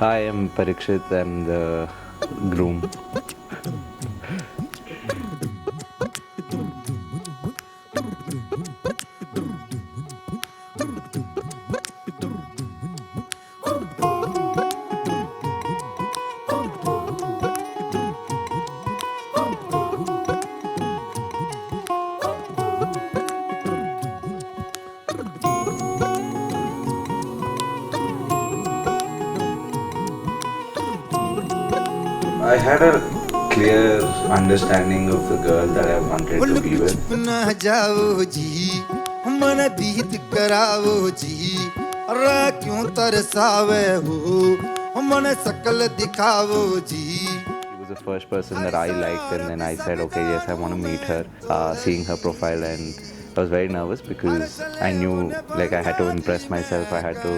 Hi, I'm Parikshit. I'm the groom. I had a clear understanding of the girl that I wanted to be with. जाओ जी मन दीद कराओ जी रा क्यों तरसावे हो मन सकल दिखाओ जी. She was the first person that I liked, and then I said, okay, yes, I want to meet her. Seeing her profile, and I was very nervous because I knew like I had to impress myself. I had to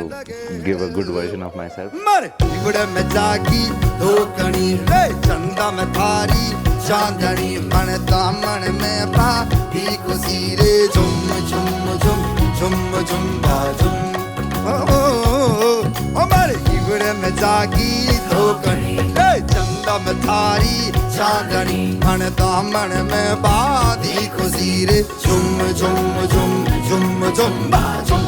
give a good version of myself. मर इवड़ में जागी धोकनी रे चंदा में थारी चांदनी मन दामन में पा भी खुशी रे झुम झुम झुम झुम झुम बाजुम ओ मर इवड़ में जागी धोकनी रे चंदा में थारी चांदनी मन दामन में पा भी खुशी रे झुम झुम झुम झुम झुम बाजुम.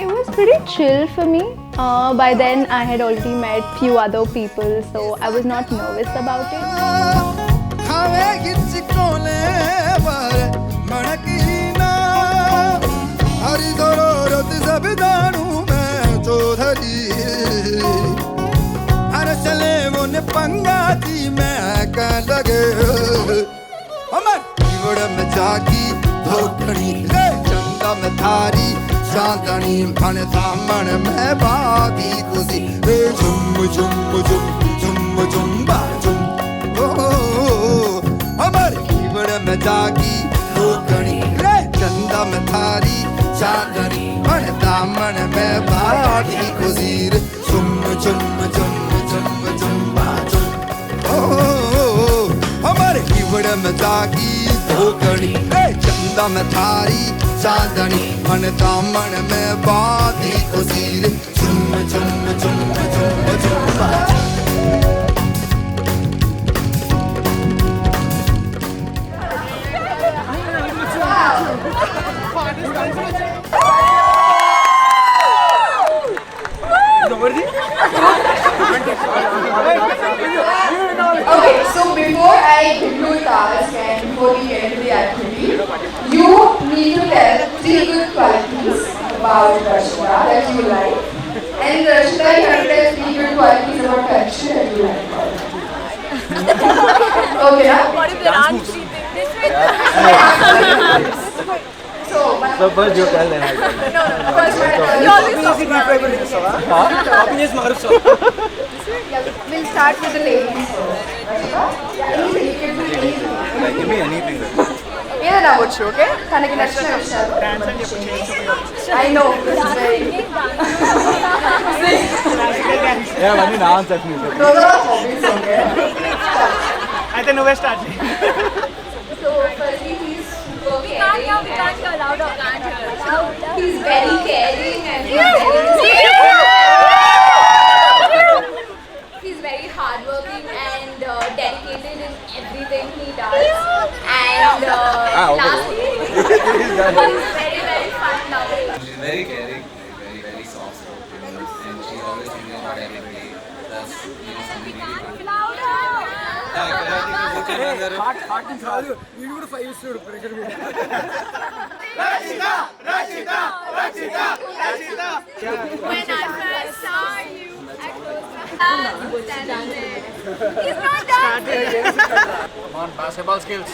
It was pretty chill for me. By then, I had already met few other people, so I was not nervous about it. पंगाती मैं कह लगे अमर इवड़ में जागी धोकनी रे चंदा में थारी चांदनी मन दामन में बादी खुशी रे झुम झुम झुम झुम झुम बाजुम अमर इवड़ में जागी धोकनी रे चंदा में थारी चांदनी मन दामन में बादी खुशी रे झुम झुम झुम झुम झुम बाजुम हमारे इवड़ में जागी धोकनी रे चंदा में थारी चांदनी मन दामन में बादी खुशी रे झुम झुम झुम झुम झुम बाजुम. Okay, so before I give you a task and before we get into the activity, you need to tell 3 good qualities about Rashida that you like. And Rashida, you have to tell 3 good qualities about Parikshit that you like. Okay, na? What if there aren't 3 things? So first you tell them. no, first You always talk about we'll start with the ladies first. Yeah, anything. You can do anything. Give me anything. ఏదైనా అవ్వచ్చు okay తనకి నచ్చిన విషయాలు I know this is very Yeah, but you answer me. those are hobbies okay అయితే నువ్వే start so firstly he's super We can't caring hear louder. he's very caring and he's very hardworking and dedicated in everything he does and lastly he's very very fun loving. She's very caring, very, very soft spoken, and she's always thinking about everybody. That's something really fun. When I first saw you, I was standing there. He's not dancing. Come on, basketball skills.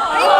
Oh,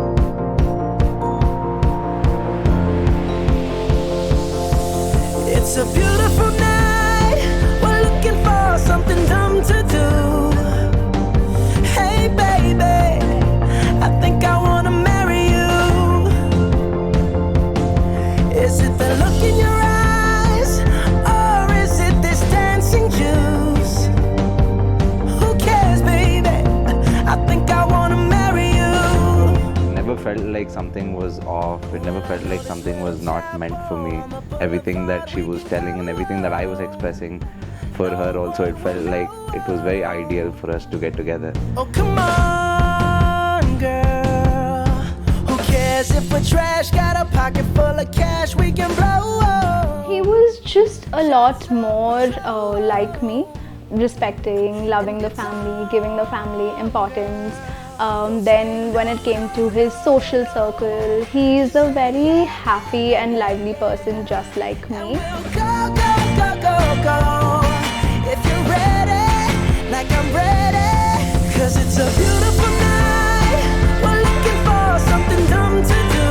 like something was off. It never felt like something was not meant for me. Everything that she was telling and everything that I was expressing for her also, it felt like it was very ideal for us to get together. Oh, come on, girl. Who cares if we're trash? Got a pocket full of cash we can blow. He was just a lot more like me, respecting, loving the family, giving the family importance. Then when it came to his social circle, he's a very happy and lively person just like me. Go, go, go, go, go. If you're ready, like I'm ready. Cause it's a beautiful night. We're looking for something dumb to do.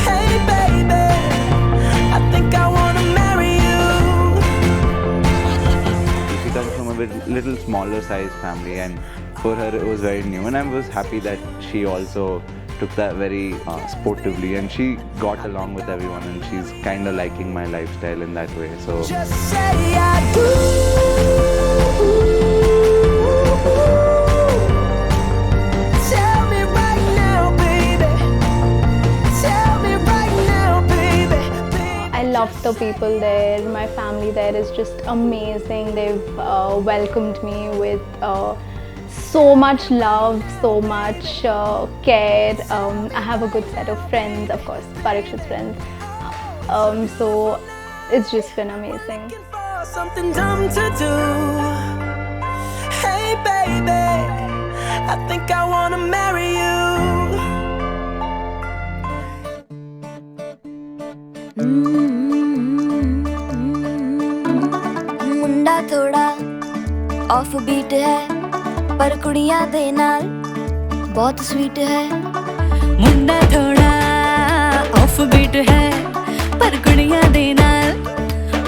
Hey baby, I think I wanna marry you. She comes from a little smaller size family, and for her it was very new, and I was happy that she also took that very sportively, and she got along with everyone, and she's kind of liking my lifestyle in that way. So just say I do. Tell me right now, baby. Tell me right now, baby. I love the people there. My family there is just amazing. They've welcomed me with so much love, so much care. I have a good set of friends, of course, Parikshit's friends. So it's just been amazing. Something dumb to do. Hey baby, I think I wanna marry you. मुंडा थोड़ा off beat है पर कुड़ियां दे नाल बहुत sweet है मुंडा थोड़ा off beat है पर कुड़ियां दे नाल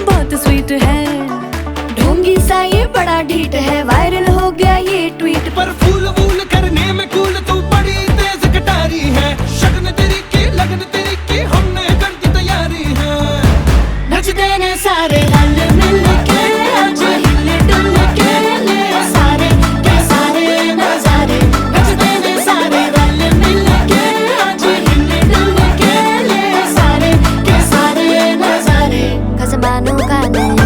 बहुत स्वीट है ढोंगी सा ये बड़ा ढीठ है वायरल हो गया ये ट्वीट पर फूल वूल करने में कूल तू बड़ी तेज कटारी है शगन तेरी की लगन तेरी की हमने कर दी तैयारी है नच देने सारे रल मिल के आज हिले डुल के ले सारे के सारे नजारे नच देने सारे रल मिल के आज हिले डुल के ले सारे के सारे नजारे खसबानों का नहीं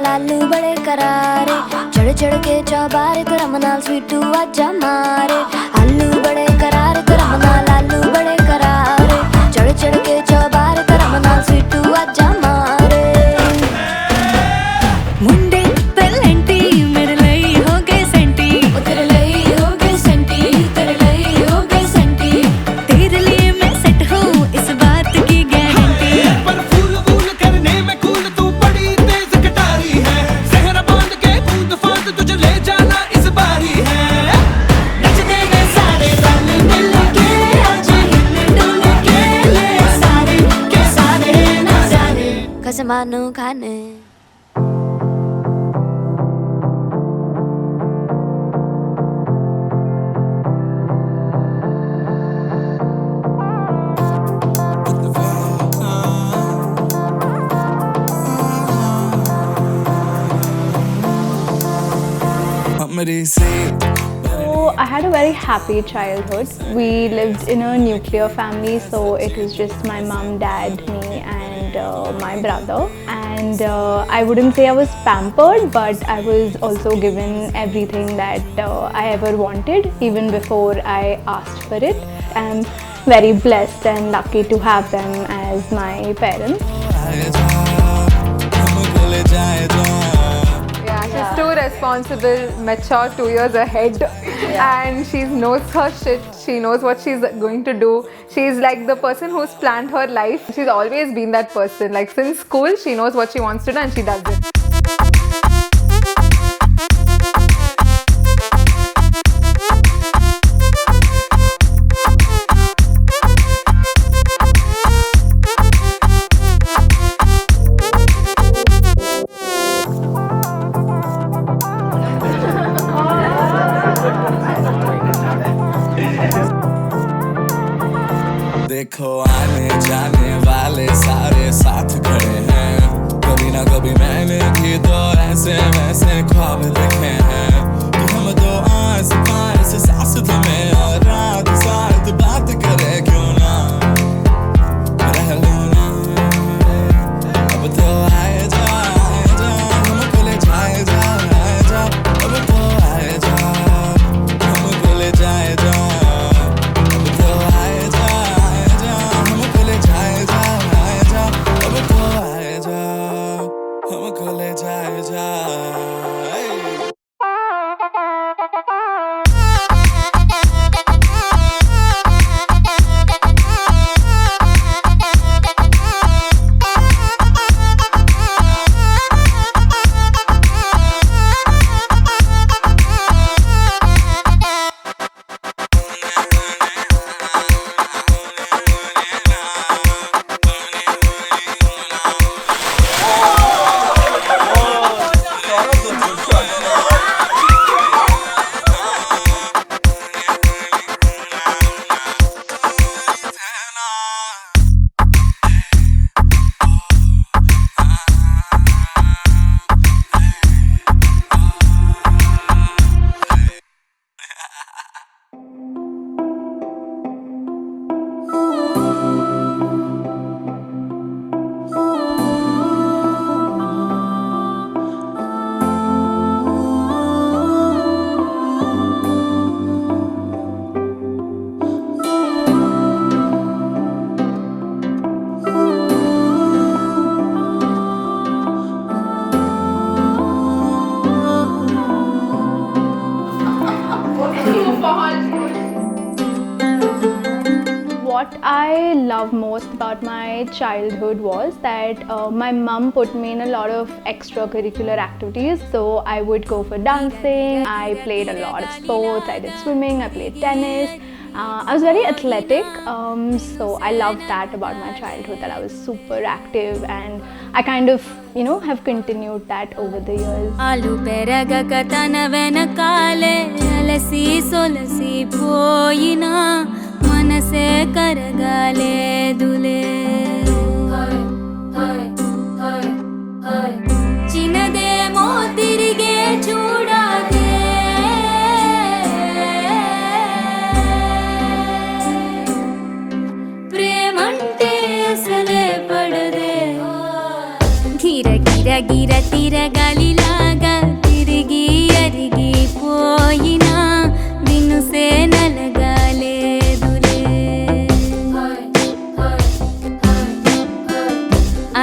लालू बड़े करारे चढ़ चढ़ के चौबारे करम नाल स्वीटू आजा मारे आलू बड़े करारे करम नाल लालू बड़े करारे चढ़ चढ़ के चौबारे करम नाल स्वीटू आजा मारे मुंडे पलेंटी मेरे ਲਈ हो गए सेंटी तेरे ਲਈ हो गए सेंटी तेरे ਲਈ हो गए सेंटी तेरे लिए मैं सेट हूँ इस बात की गारंटी पर फूल वूल करने में कूल तू बड़ी तेज कटारी है जहरा बांध के कूद फांद तुझे ले जाना इस बारी है नच देने सारे रल मिल के आज हिल डुल के ले सारे के सारे नजारे खसमानों खाने So I had a very happy childhood. We lived in a nuclear family, so it was just my mom, dad, me and my brother. And I wouldn't say I was pampered, but I was also given everything that I ever wanted, even before I asked for it. I'm very blessed and lucky to have them as my parents. Yeah, she's too responsible, mature, 2 years ahead, and she knows her shit. She knows what she's going to do. She's like the person who's planned her life. She's always been that person. Like since school, she knows what she wants to do and she does it. देखो आने जाने वाले सारे साथ खड़े हैं कभी ना ऐसे वैसे ख्वाब देखे हैं कि हम दो आस पास सांस थमे और रात साथ बात करे क्यों ना रह लो ना अब तो आए जा हमको ले जाए जा अब तो आए जा हमको ले जाए जा अब तो आए जा हमको ले जाए जा अब तो आए जा हमको ले जाए जा What I love most about my childhood was that my mum put me in a lot of extracurricular activities. So I would go for dancing, I played a lot of sports, I did swimming, I played tennis. I was very athletic, so I loved that about my childhood, that I was super active, and I kind of, have continued that over the years. Alu peraga katana venakale alasi solasi poyina manase karagale dule chinade mo tirige chudade ప్రేమంటే అసలే పడదే గిర గిర గిర తిరగాలిలాగా తిరిగి అరిగిపోయినా దినుసే నలగాలేదులే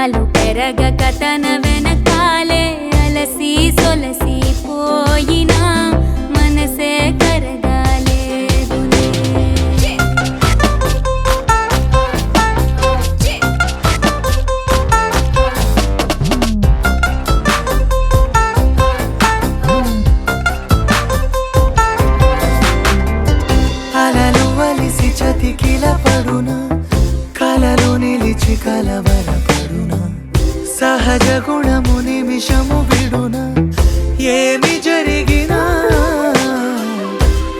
అలు పెరగక తన వెనకాలే అలసి సొలసి పోయినా మనసే కరగాలేదులే అలలు వలిసి చతికిల పడునా కలలో నిలిచి కలవరపడునా సహజ గుణము నిమిషము విడునా ఏమి జరిగినా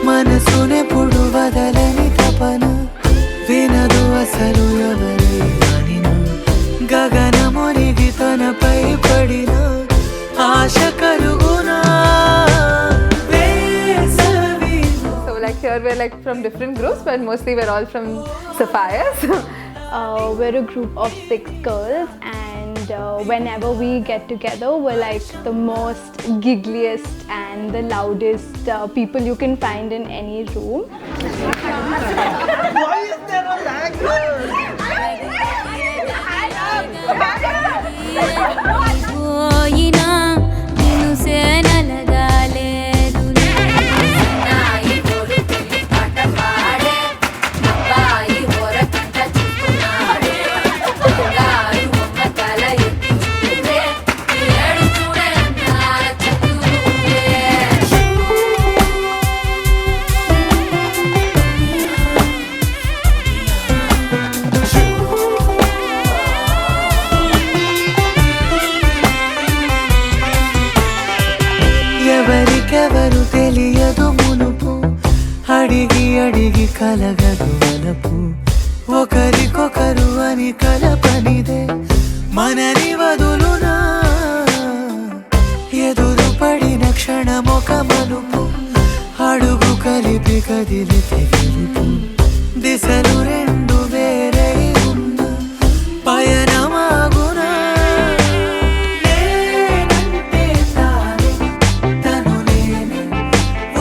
మనసునెప్పుడు వదలని తపన వినదు అసలు ఎవరి వానినా గగనమునిగి తనపై పడిన ఆశ కలుగునా Like here we're like from different groups, but mostly we're all from Sapphires. We're a group of 6 girls, and whenever we get together, we're like the most giggliest and the loudest people you can find in any room. Why is there a language? పోయినా దినుసే నలగాలేదులే నాయి కొడుకుని పాట పాడే అబ్బాయి హోరకంట చూస్తున్నాడే గారు ఒక్క తల ఎత్తి చూడే ఏడు చూడే అందాల చుట్టూరే ఎవరికెవరు తెలియదు మునుపు అడిగి అడిగి కలగదు వలపు ఒకరికొకరు అని కలపనిదే మనని వదులునా మొక మలుపు అడుగు కలిపి కదిలితే గెలుపు దిశలు రెండు వేరే ఉన్న పయనమాగునా నేనంటే తానే తను నేనే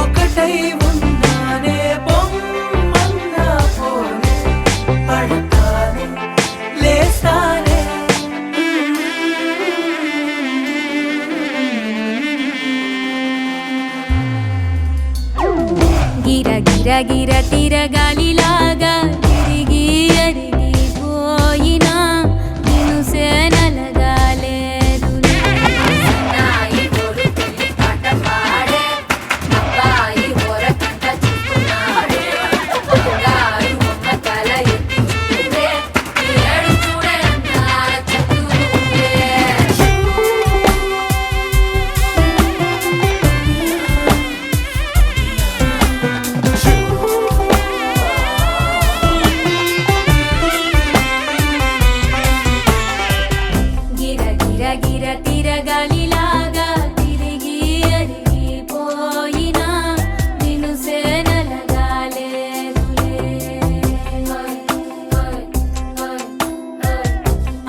ఒకటై ఉన్నానే బొమ్మన్నా పోనే పడతానే లేస్తానే గిర గిర గిర తిరగాలిలాగా తిరిగి అరిగిపోయినా నిన్ను సేనలగాలేదు గిర గిర గిర తిరగాలిలాగా తిరిగి అరిగిపోయినా నిన్ను సేనలగాలేదులే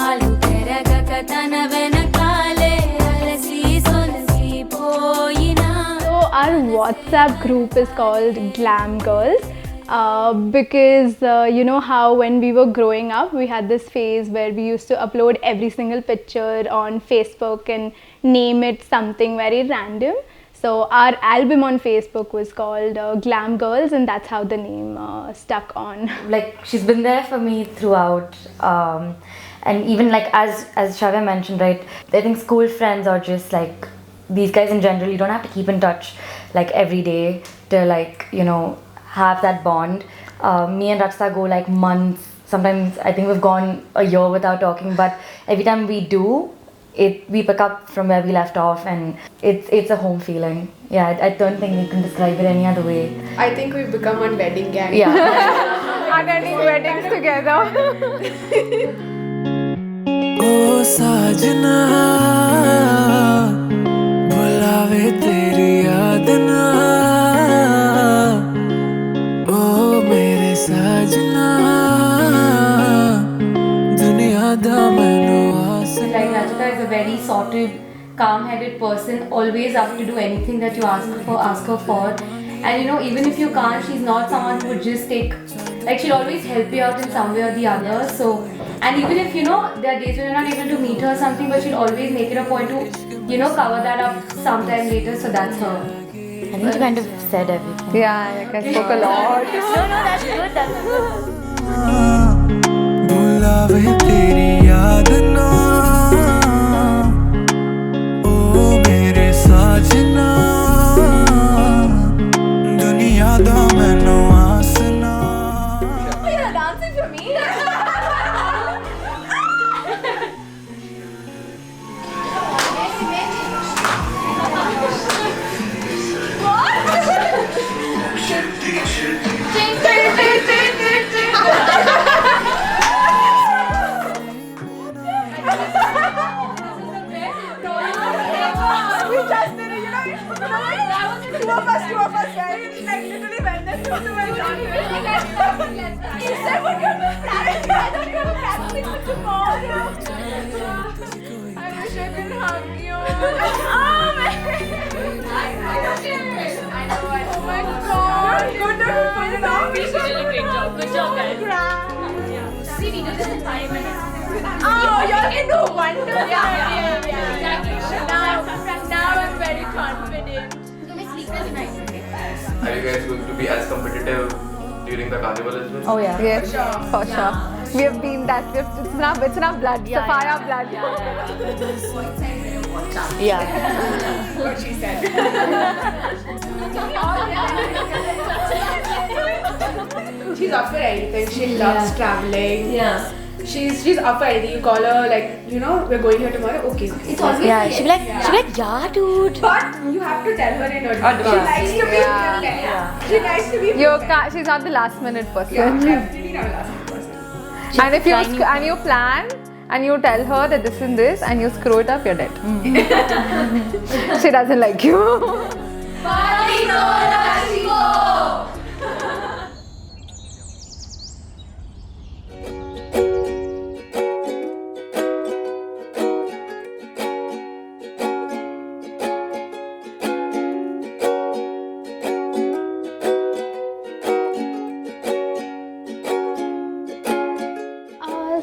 అలు పెరగక తన వెనకాలే అలసి సొలసిపోయినా. So our WhatsApp group is called Glam Girls. Because you know how when we were growing up we had this phase where we used to upload every single picture on Facebook and name it something very random. So our album on Facebook was called Glam Girls, and that's how the name stuck on. Like she's been there for me throughout, and even like as Shravya mentioned, right, I think school friends are just like these guys in general. You don't have to keep in touch like every day to like, you know, have that bond. Me and Ratsa go like months. Sometimes I think we've gone a year without talking, but every time we do, we pick up from where we left off, and it's a home feeling. Yeah, I don't think we can describe it any other way. I think we've become one wedding gang. Yeah. Attending weddings together. ओ साजना बुलावे तेरी याद ना ओ मेरे साजना दुनिया दा मैनू Like Rachita is a very sorted, calm-headed person. Always up to do anything that you ask her for. And you know, even if you can't, she's not someone who would just take. Like she'll always help you out in some way or the other. So, and even if you know there are days when you're not able to meet her or something, but she'll always make it a point to, you know, cover that up sometime later. So that's her. I think you kind of said everything. Yeah, like I spoke a lot. No, that's good. That's good. बुलावे तेरी याद ना ओ मेरे साजना दुनिया दा मैनू आसना. You're dancing for me? Two of us, right? Like literally when they took to my dance, he said, "What you're practicing? I thought you were practicing for tomorrow." I wish I could hug you. Oh man! Oh my God! Good to pull it off. You did a great job. Good job, guys. See, we did this in 5 minutes. Oh, you're into wonder. Yeah. Exactly. Now I'm very confident. Are you guys going to be as competitive during the carnival as well? Oh yeah. Yeah, for sure. We have been that. It's in our blood. Sapphire blood. Yeah. What she said. She's up for anything. She loves traveling. Yeah. She's up for anything. You call her like, you know, we're going here tomorrow. Okay. It's always Yeah, she'll be like, yeah, dude. But you have to tell her in advance. She likes to be prepared. She likes to be prepared. She's not the last minute person. Yeah, definitely not a last minute person. And if you plan and you tell her that this and this and you screw it up, you're dead. She doesn't like you.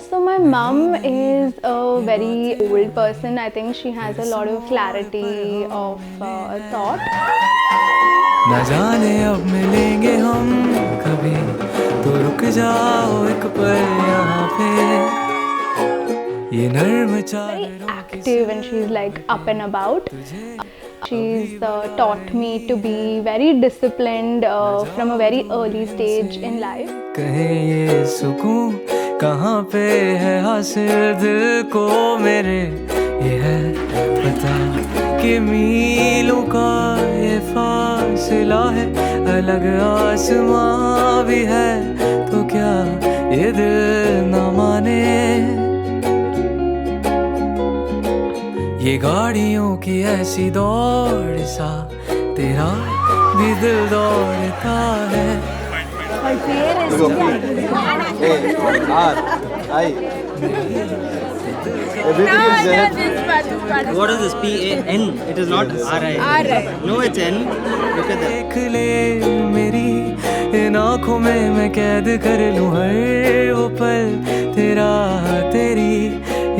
So my mum is a very old person. I think she has a lot of clarity of thought. न जाने अब मिलेंगे हम कभी तो रुक जाओ एक पल यहाँ पे ये नर्म Very active and she's like up and about. She's taught me to be very disciplined from a very early stage in life. कहीं ये सुकून कहाँ पे है हासिल दिल को मेरे ये है पता कि मीलों का ये फासला है अलग आसमां भी है तो क्या ये दिल न माने ये गाड़ियों की ऐसी दौड़ सा तेरा भी दिल दौड़ता है What is this? P-A-N? It is not R-I. R-I. No, it's N. Look at that. देख ले मेरी इन आँखों में मैं कैद कर लूँ हर वो पल तेरा तेरी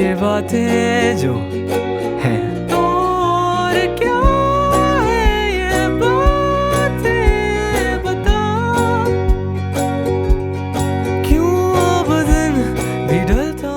ये बातें जो हैं तो और क्या है ये बातें बता क्यों अब दिन भी ढलता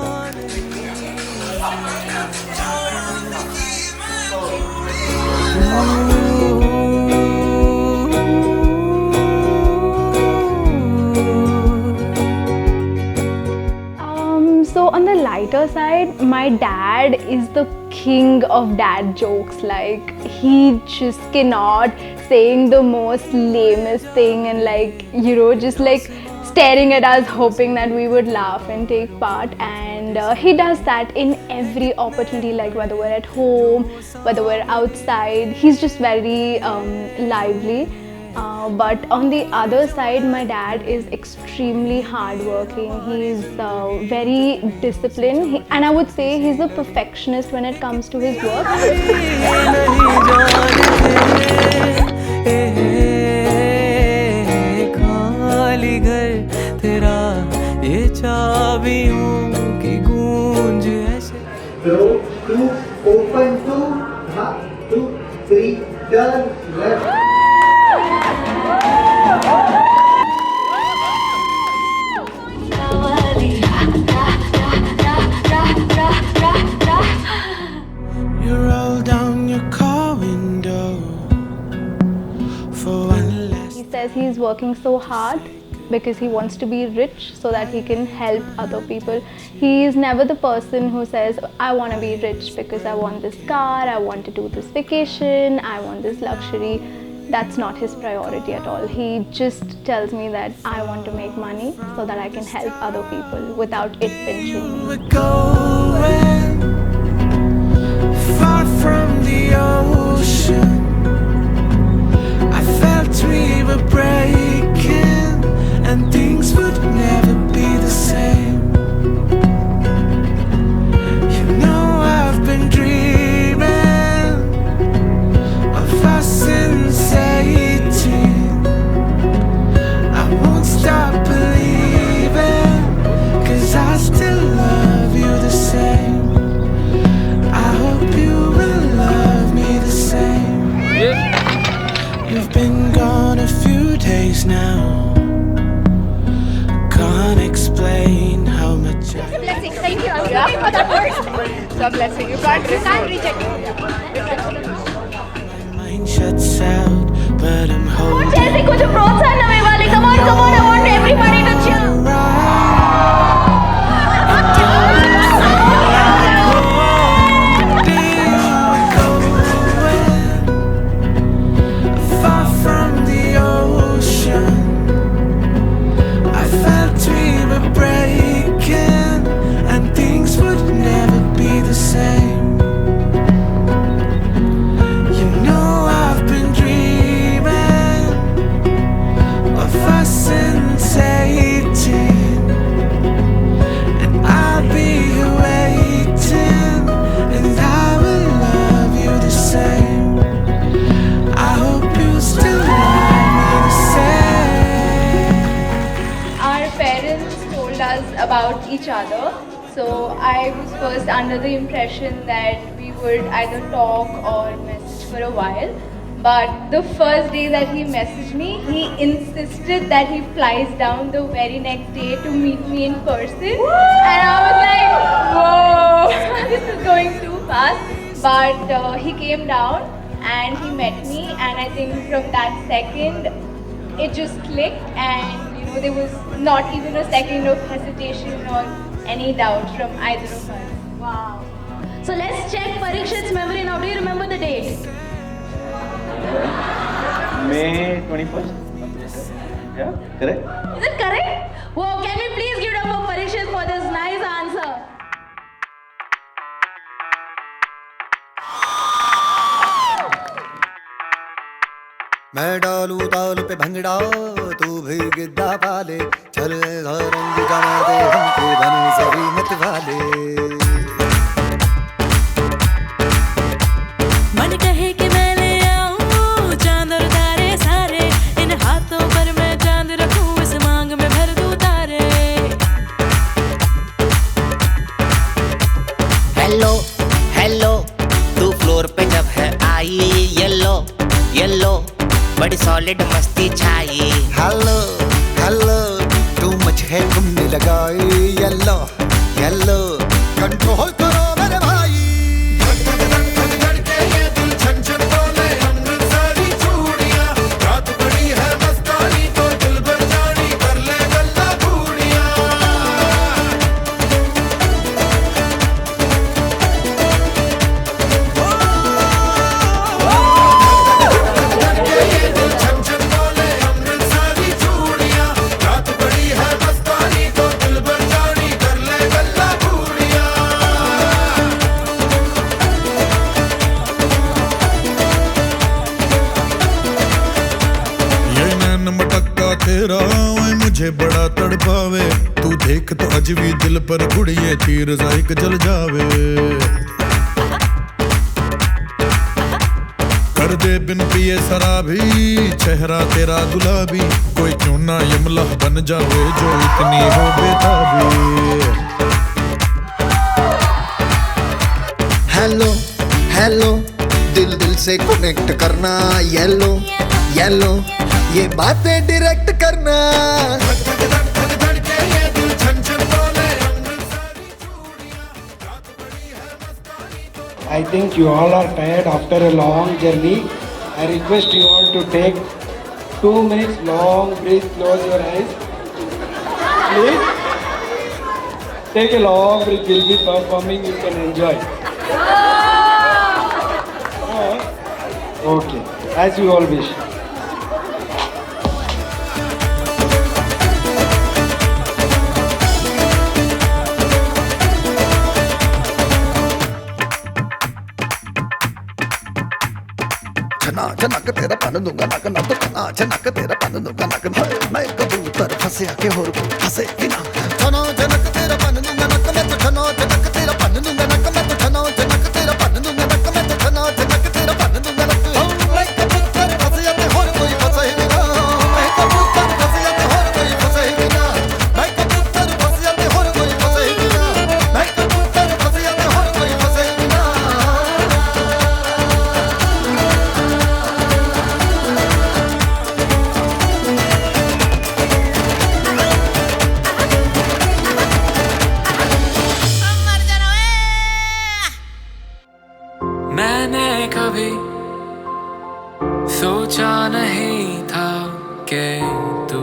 So on the lighter side, my dad is the king of dad jokes. Like he just cannot saying the most lamest thing and just staring at us hoping that we would laugh and take part, and he does that in every opportunity, like whether we're at home, whether we're outside. He's just very lively. But on the other side, my dad is extremely hardworking. He's very disciplined, and I would say he's a perfectionist when it comes to his work. Throw two, open two, 1, 2, 3, turn left. You roll down your car window for one last. He says he's working so hard because he wants to be rich so that he can help other people. He is never the person who says, I want to be rich because I want this car, I want to do this vacation, I want this luxury. That's not his priority at all. He just tells me that I want to make money so that I can help other people without it pinching me. We're going far from the ocean. I felt we were breaking and things would never be the same. You know I've been dreaming of us since 18. I won't stop believing, 'cause I still love you the same. I hope you will love me the same. You've been gone a few days now. Can't explain how much I Blessing. Thank you. I was looking for that word. It's a blessing. You can't reject it. mind shuts out, but I'm holding. जैसे कुछ प्रोत्साहन हमें वाले. Come on, I want everybody to chill. Far from the ocean, I felt we were breaking and things would never be the same. You know I've been dreaming each other. So I was first under the impression that we would either talk or message for a while. But the first day that he messaged me, he insisted that he flies down the very next day to meet me in person. And I was like, whoa, this is going too fast. But he came down and he met me, and I think from that second, it just clicked, and there was not even a second of hesitation or any doubt from either of us. Wow. So let's check Parikshit's memory now. Do you remember the date? May 21st. Yeah, correct? Is it correct? Whoa, can we please give it up for Parikshit for this nice answer? मैं डालू ताल पे भंगड़ा तू भी गिद्दा पाले चल रंग जमा दे हमके बने सभी मत वाले मन कहे कि मैं ले आऊं चांद और तारे सारे इन हाथों पर मैं चांद रखूं इस मांग में भर दूं तारे हेलो हेलो तू फ्लोर पे जब है आई येलो येलो बड़ी सॉलिड मस्ती छाई हेलो हेलो तू मच है तुमने लगाई येलो येलो कंट्रोल करो मेरे भाई मुझे बड़ा तड़पावे तू देख तो अज भी दिल पर गुड़िए तीर जाइक जल जावे कर दे बिन पिए शराबी चेहरा तेरा गुलाबी कोई क्यों ना यमला बन जावे जो इतनी हो बेताबी हेलो हेलो दिल दिल से कनेक्ट करना येलो येलो ये बातें डायरेक्ट करना I think you all are tired after a long journey. I request you all to take 2 minutes long breath, close your eyes. Please. Take a long breath, we'll be performing, you can enjoy. Okay, as you all wish. चनक तेरा पन दूंगा नक नक चना चनक तेरा पन दूंगा नक मैं कबूतर फंसे आके और फंसे बिना चनो चनक तेरा पन दूंगा नक मैं तो चनो चनक तेरा पन दूंगा नक मैं तो चनो चनक तेरा पन दूंगा नक मैं तो चनो चनक तेरा पन दूंगा नक मैं कबूतर फंसे आके और कोई फंसे बिना मैं कबूतर फंसे आके और कोई फंसे बिना मैं कबूतर फंसे आके और कोई फंसे बिना मैं कबूतर फंसे आके और कोई फंसे बिना मैंने कभी सोचा नहीं था कि तू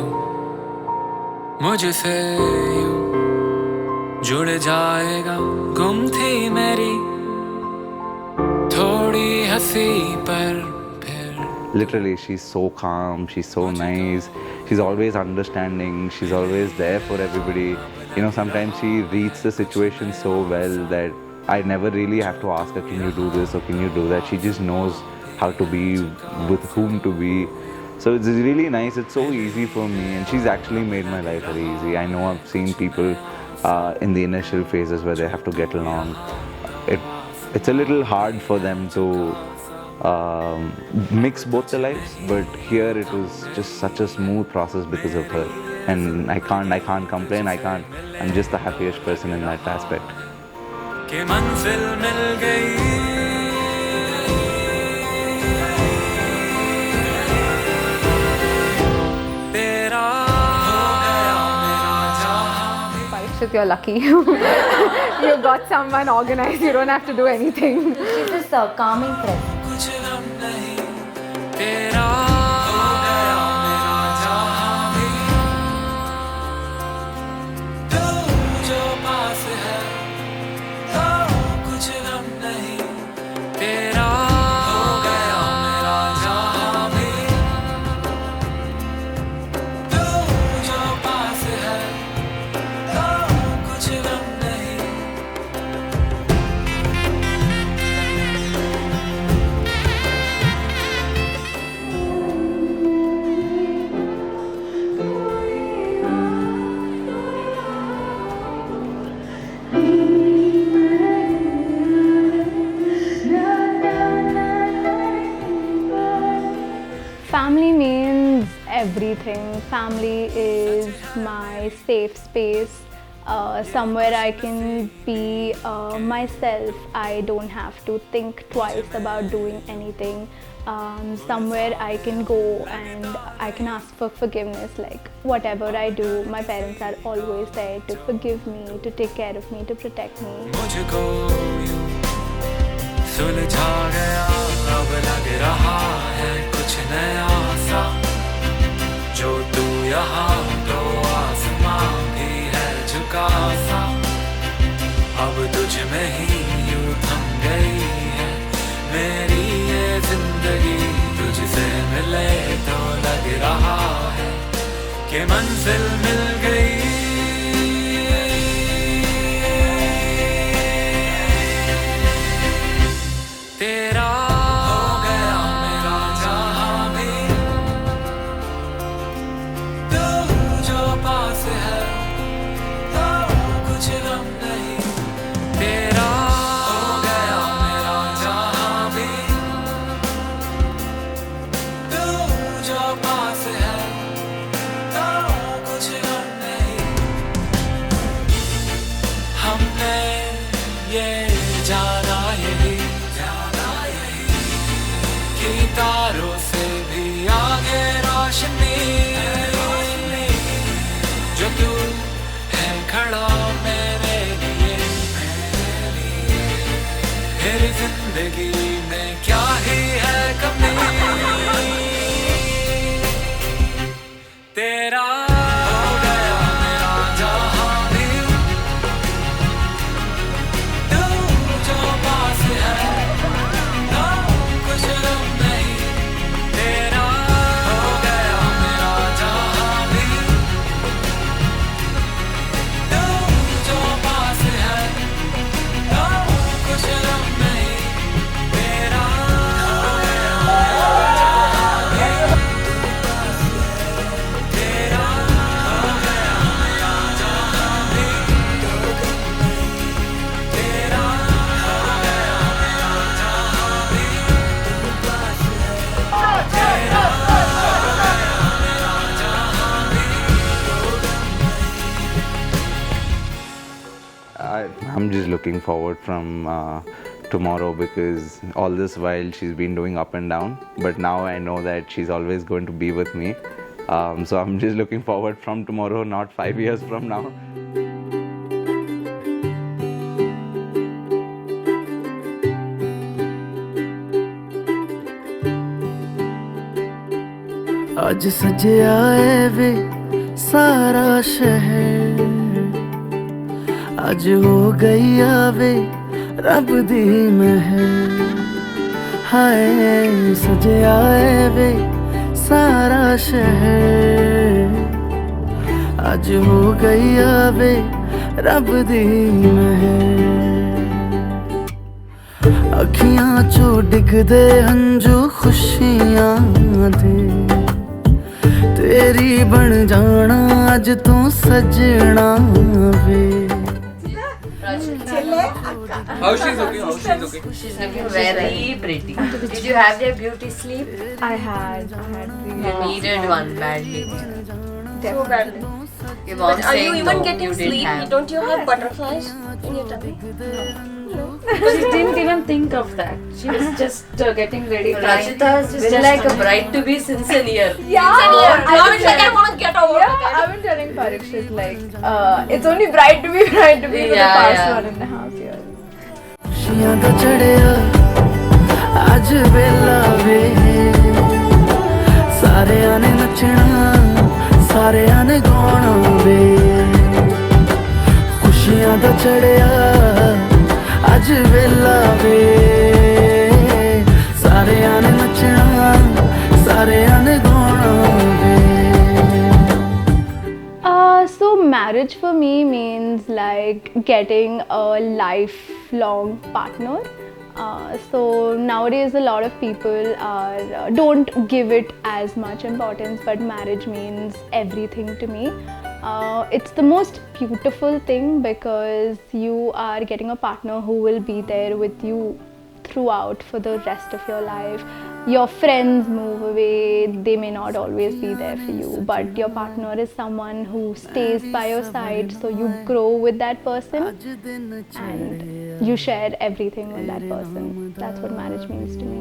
मुझसे यूं जुड़ जाएगा गुम थी मेरी थोड़ी हंसी पर Literally, she's so calm, she's so nice, she's always understanding, she's always there for everybody. Sometimes she reads the situation so well that I never really have to ask her, can you do this or can you do that? She just knows how to be, with whom to be. So it's really nice, it's so easy for me, and she's actually made my life very easy. I know I've seen people in the initial phases where they have to get along. It's a little hard for them to mix both the lives, but here it was just such a smooth process because of her. and I can't complain. I'm just the happiest person in that aspect. कि मंजिल मिल गई तेरा हो गया मेरा जहां Parikshit, you're lucky. You got someone organized. You don't have to do anything. She's just calming presence. कुछ गम नहीं तेरा हो गया मेरा जहां भी तू जो पास है तो कुछ गम नहीं तेरा हो गया मेरा जहां भी तू जो पास है तो कुछ गम नहीं Family means everything. Family is my safe space. Somewhere I can be myself. I don't have to think twice about doing anything. Somewhere I can go and I can ask for forgiveness. Like whatever I do, my parents are always there to forgive me, to take care of me, to protect me. मुझको यूं सुलझा गया अब लग रहा है कुछ नया सा जो तू यहाँ तो आसमां भी है झुका सा अब तुझ में ही यूं थम गई है मेरी ये जिंदगी तुझसे मिले तो लग रहा है कि मंजिल मिल गई तेरा हो गया मेरा जहां भी तू जो पास है तो कुछ गम नहीं तेरा हो गया मेरा जहां भी तू जो पास है तो कुछ गम नहीं हमने ये जाना यही कि तारों से भी आगे रोशनी जो तू है खड़ा मेरे लिए मेरी जिंदगी में क्या ही है कमी तेरा हो गया मेरा जहां भी तू जो पास है तो कुछ गम नहीं तेरा हो गया मेरा जहां भी तू जो पास है तो कुछ गम नहीं तेरा हो गया मेरा जहां भी तेरा हो गया मेरा जहां भी तेरा हो गया मेरा जहां भी I'm just looking forward from tomorrow because all this while she's been doing up and down, but now I know that she's always going to be with me. So I'm just looking forward from tomorrow, not 5 years from now. आज सजया है वे सारा शहर आज हो गई आवे रब दी महर हाय सजया है वे सारा शहर आज हो गई आवे रब दी महर अखियां चो डिगदे हंजू खुशियां दे तेरी बन जाना अज तू सजना वे How she's looking? How she's looking? She's looking very pretty. Did you have your beauty sleep? I had. You needed one badly. Definitely. badly. Your mom But are you saying even no, getting you didn't sleep? have. Don't you have butterflies in your tummy? She didn't even think of that. She was just getting ready. Rachita's With just like a a bride to be sincere. Yeah, Now it's like I want to get over Yeah, it. I've been telling Parikshit like it's only bride to be for the past 1.5 years. खुशियां दा चढ़िया आज वेला वे सारे आने नचना सारे आने गाना वे खुशियां दा चढ़िया आज वेला वे सारे आने नचना सारे आने गाना वे So marriage for me means like getting a lifelong partner. So nowadays a lot of people don't give it as much importance, but marriage means everything to me. It's the most beautiful thing because you are getting a partner who will be there with you throughout for the rest of your life. Your friends move away, they may not always be there for you, but your partner is someone who stays by your side, so you grow with that person and you share everything with that person. That's what marriage means to me.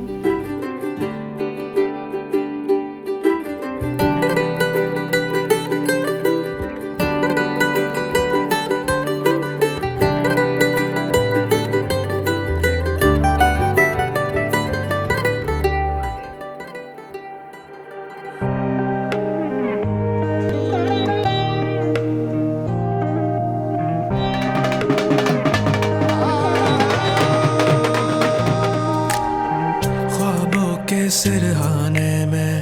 सिरहाने में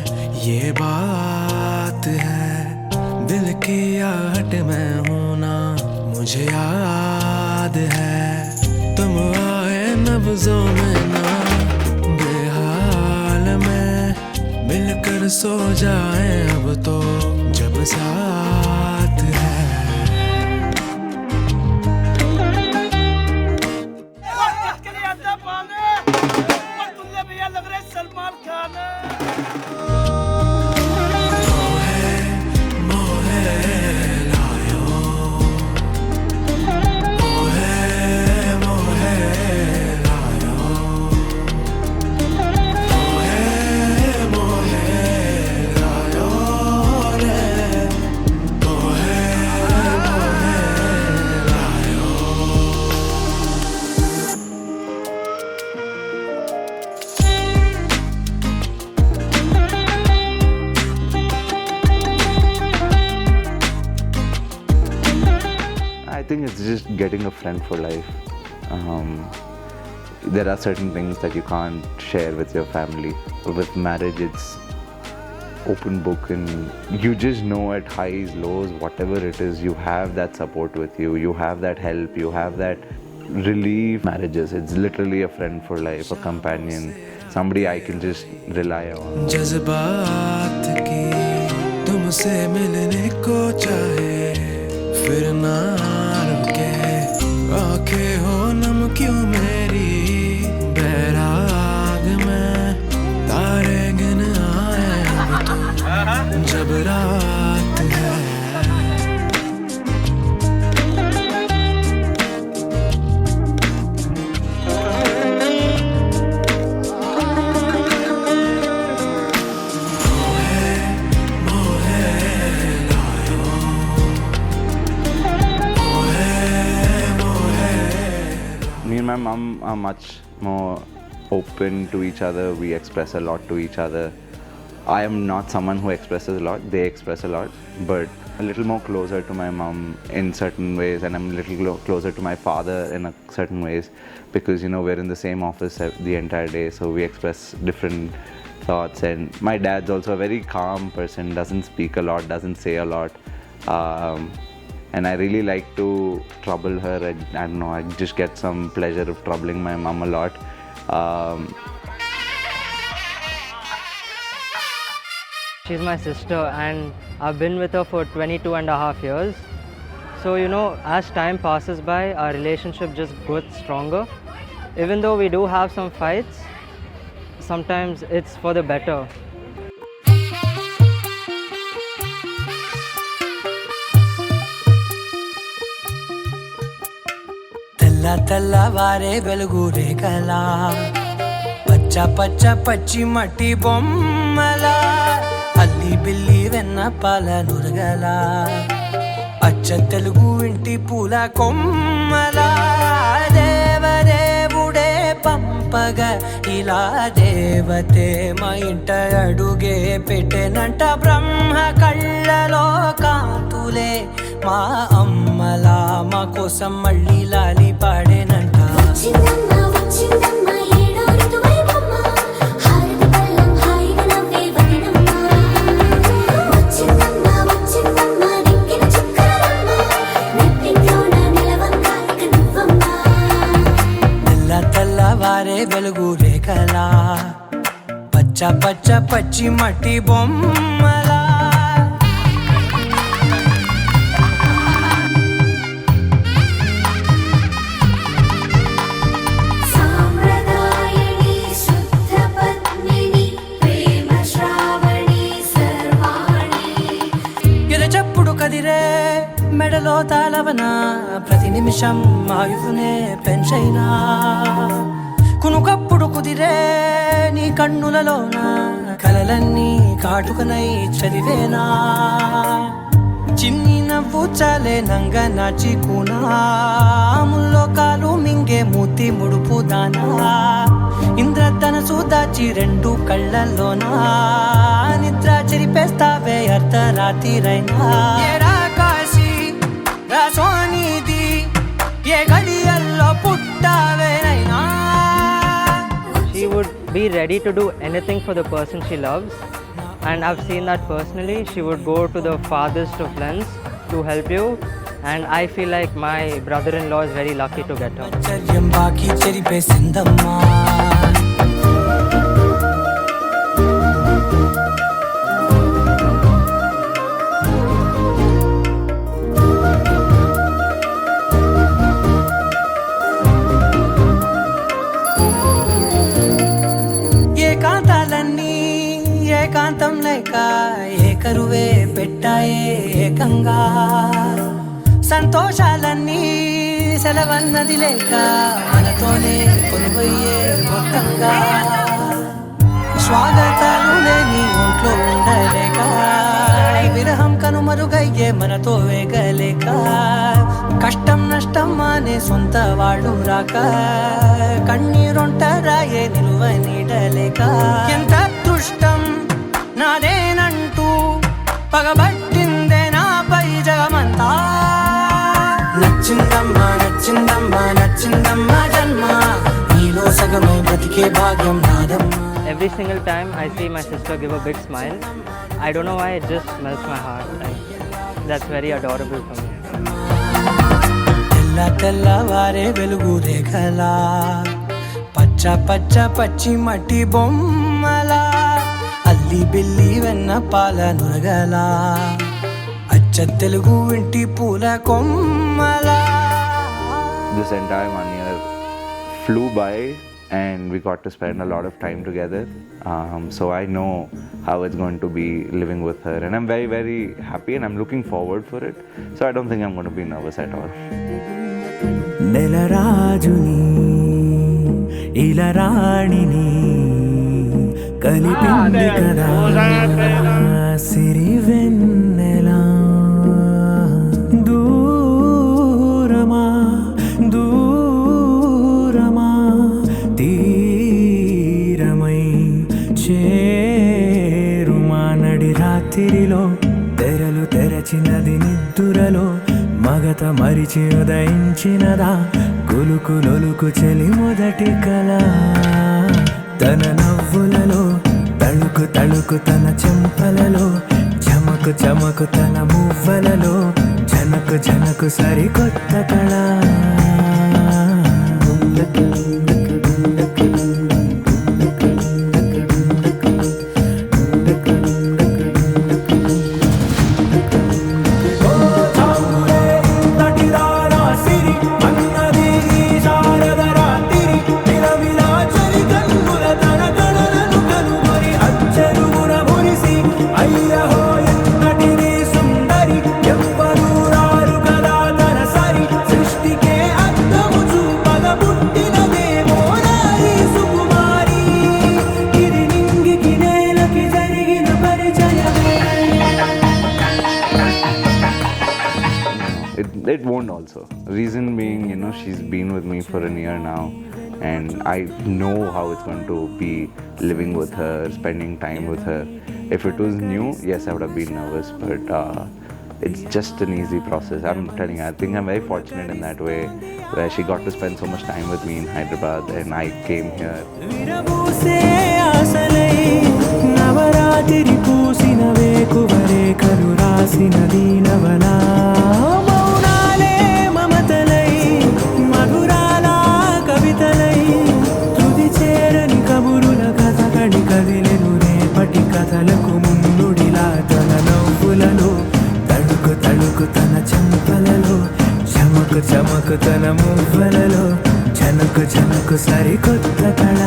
ये बात है दिल की आहट में हूँ ना मुझे याद है तुम आए नब्ज़ों में ना बेहाल में मिलकर सो जाए अब तो जब साथ है I think it's just getting a friend for life. There are certain things that you can't share with your family. With marriage, it's open book and you just know at highs, lows, whatever it is, you have that support with you, you have that help, you have that relief. Marriages, it's literally a friend for life, a companion, somebody I can just rely on. जज्बात की तुमसे मिलने को चाहे फिर ना रुके आंखें हो नम क्यों मेरी बैराग में तारे गिन आए अब तो जब रात है Me and my mum are much more open to each other. We express a lot to each other. I am not someone who expresses a lot. They express a lot, but a little more closer to my mum in certain ways, and I'm a little closer to my father in certain ways because, you know, we're in the same office the entire day, so we express different thoughts. And my dad's also a very calm person, doesn't speak a lot, doesn't say a lot. And I really like to trouble her. I don't know, I just get some pleasure of troubling my mum a lot. She's my sister and I've been with her for 22.5 years. So, you know, as time passes by, our relationship just gets stronger. Even though we do have some fights, sometimes it's for the better. తెల్లవారే వెలుగు రేఖలా పచ్చ పచ్చ పచ్చి మట్టి బొమ్మలా అల్లి బిల్లి వెన్న పాల నురగలా అచ్చ తెలుగు ఇంటి పూల కొమ్మలా దేవదేవుడే పంపగా ఇలా దేవతే మా ఇంట అడుగే పెట్టెనంట బ్రహ్మ కళ్ళలో కాంతులే మా అమ్మలా మా కోసం మళ్ళీ లాలి పాడేనంట తెల్లవారే వెలుగు రేఖలా పచ్చ పచ్చ పచ్చి మట్టి బొమ్మలా కదిరే మెడలో తాళవన ప్రతి నిమిషం ఆయుధునే పెంచైనా కునుకప్పుడు కుదిరే నీ కన్నులలోన కలలన్నీ కాటుకనై చదివేనా చిన్ని నవ్వు చాలే నంగ నాచి కూనాముల్లో కాలు మింగే మూతి ముడుపు దానా ఇంద్రధనసు దాచి రెండు కళ్ళల్లోనా నిద్ర చెరిపేస్తావే అర్ధరాత్రిరైనా ఏరా కాశీ రా సోనిది ఏ గడియల్లో పుట్టావేనైనా. She would be ready to do anything for the person she loves, and I've seen that personally. She would go to the farthest of lengths to help you, and I feel like my brother-in-law is very lucky to get her. ఏకాంతం లేక ఏకరువే పెట్టాయే ఏకంగా సంతోషాలన్నీ సెలవన్నది లేక మనతోనే కొనుగొయ్యే మొత్తంగా స్వాగతాలు లేని ఒంట్లో ఉండలేక విరహం కనుమరుగయ్యే మనతో వేగలేక కష్టం నష్టం అనే సొంత వాళ్ళు రాక కన్నీరొంటరాయే నిలువ నీడలేక ఎంత అదృష్టం నాదేనంటూ పగబట్టిందే నాపై జగమంతా నచ్చిందమ్మా నచ్చిందమ్మా నచ్చిందమ్మా జన్మ నీలో సగమై బ్రతికే భాగ్యం నాదమ్మా. Every single time I see my sister give a big smile, I don't know why, it just melts my heart. Like, that's very adorable for me. తెల్లవారే వెలుగు రేఖలా పచ్చ పచ్చ పచ్చి మట్టి బొమ్మలా అల్లి బిల్లి వెన్న పాల నురగలా అచ్చ తెలుగు ఇంటి పూల కొమ్మలా. This entire 1 year flew by and we got to spend a lot of time together. So I know how it's going to be living with her, and I'm very, very happy and I'm looking forward for it. So I don't think I'm going to be nervous at all. నెలరాజుని ఇలరాణిని కలిపింది కదా సిరి వెన్నెలా దూరమా దూరమా తీరమై చేరుమా నడి రాత్రిలో తెరలు తెరచినది నిద్దురలో మగత మరిచి ఉదయించినదా కులుకు లొలుకు చెలి మొదటి కళ తన నవ్వులలో తళుకు తళుకు తన చెంపలలో చమకు చమకు తన మువ్వలలో జనకు జనకు సరికొత్త కళ సృష్టికే అర్థము చూపు won't also. Reason being, you know, she's been with me for a year now, and I know how it's going to be living with her, spending time with her. If it was new, yes, I would have been nervous, but it's just an easy process. I'm telling you, I think I'm very fortunate in that way, where she got to spend so much time with me in Hyderabad, and I came here. Navratri పూసిన వేకువరే కరురాసిన దీనవనా మౌనాలే మమతలై మధురాల కవితలై తుది చేరని కబురుల కథకడి కదిలెను రేపటి కథలకు ముందుడిలా తన నవ్వులలో తడుకు తడుకు తన చెంపలలో చమకు చమకు తన మువ్వలలో చనకు చనకు సరికొత్త కళ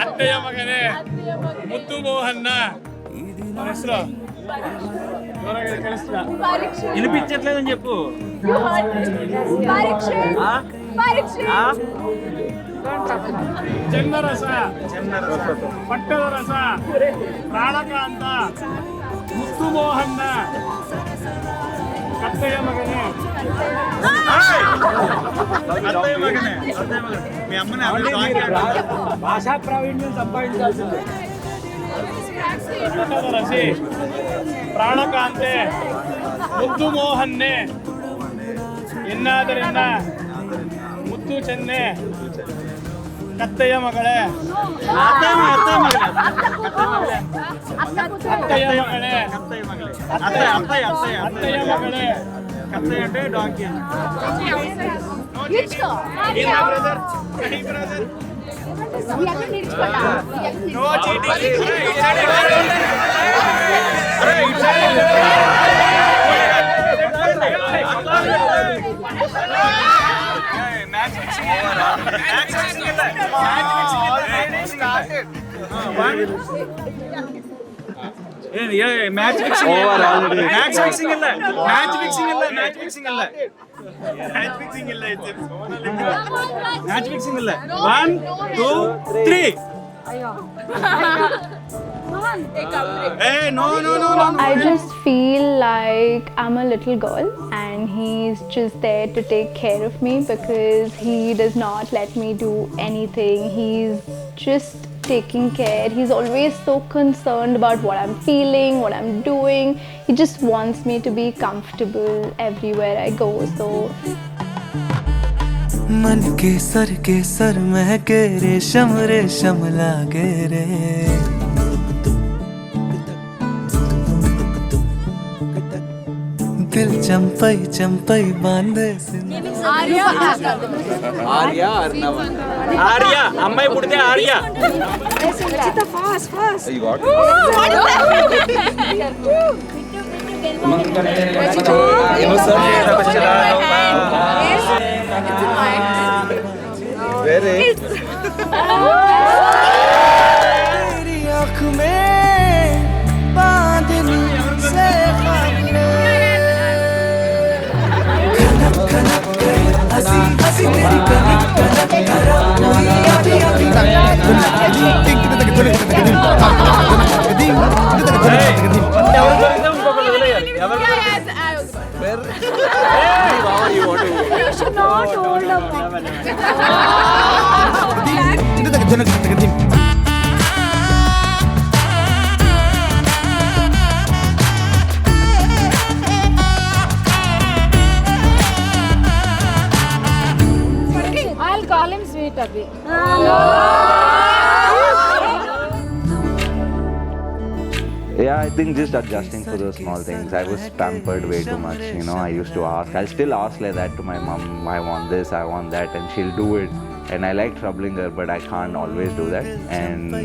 ಅತ್ತಯ್ಯ ಮಗನೇ ಮುತ್ತು ಮೋಹನ್ನ ಹೆಸರು వినిపించట్లేదని చెప్పు. జన్మరస పట్టద రస ప్రాణకాంత ముత్తు మోహన్న అత్తయ్య మగనే అత్తయ్య మగనే మీ అమ్మని భాషా ప్రావీణ్యం సంపాదించాల్సిందే. రసి ಪ್ರಾಣಕಾಂತೆ ಮುದ್ದು ಮೋಹನ್ನೆ ಇನ್ನಾದರೆನ್ನ ಮುದ್ದು ಚೆನ್ನೆ ಕತ್ತೆಯ ಮಗಳೇ ಅತ್ತಯ್ಯ ಮಗಳೇ ಅತ್ತಯ್ಯ ಮಗಳೇ ಕತ್ತೆ అంటే డాంకీ ಮ್ಯಾಚ್ ಫಿಕ್ಸಿಂಗ್ ಇಲ್ಲ one two three I just feel like I'm a little girl and he's just there to take care of me because he does not let me do anything. He's just taking care. He's always so concerned about what I'm feeling, what I'm doing. He just wants me to be comfortable everywhere I go. So मन के sir महके रेशम लागे रे दिल चंपई बांधे ఆర్య అమ్మాయి పుడితే ఆర్య तेरी आँख में बांधनी से खनक खनक गई हंसी हंसी तेरी कनक कनक करा अभी अभी You should not hold up. I'll call him sweet Abhi. Yeah, I think just adjusting for those small things. I was pampered way too much, you know. I used to ask, I'll still ask like that to my mom, I want this, I want that, and she'll do it. And I like troubling her, but I can't always do that. And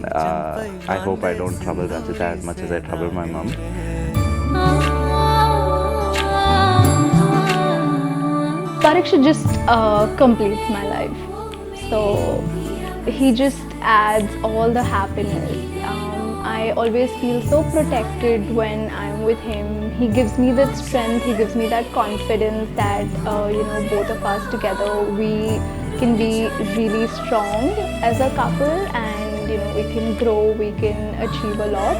I hope I don't trouble Rachita as much as I trouble my mom. Pariksha just completes my life. So he just adds all the happiness. I always feel so protected when I'm with him. He gives me that strength, he gives me that confidence that both of us together we can be really strong as a couple, and we can grow, we can achieve a lot.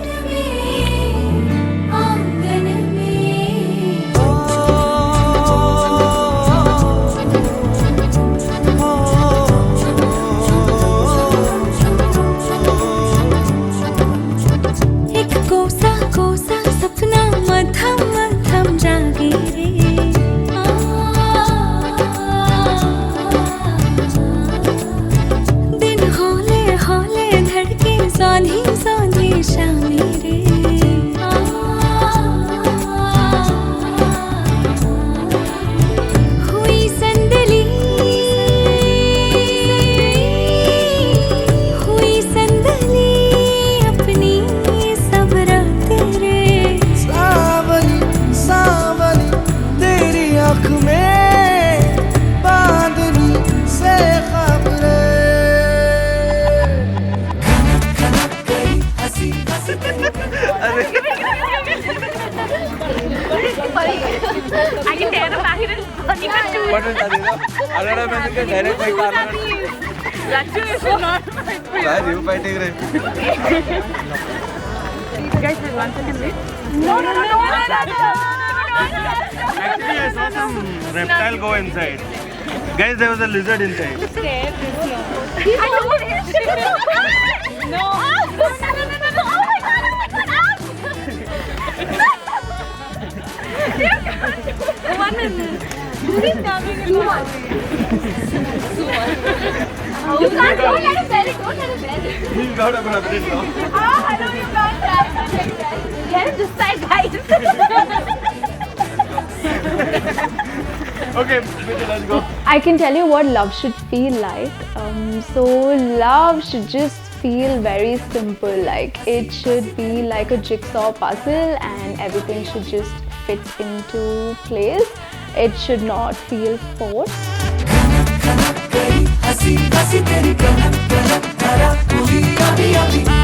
I can tear the packet and burn it too. What is that? I don't know. I can direct my car. That too is not my favorite. Why are you fighting, Ray? Guys, will 1 second wait? No. Actually, I saw some reptile go inside. Guys, there was a lizard inside. I know it. No. Oh my god. One minute. He's coming in. You can't go let him bear it. Don't let him bear it. He's got a brother in law. I know you can't try. Get him this side, guys. Okay, let's go. I can tell you what love should feel like. So love should just feel very simple. Like it should be like a jigsaw puzzle, and everything should just fit into place. It should not feel forced. हंसी हंसी तेरी कलम कलम भरा हुई अभी अभी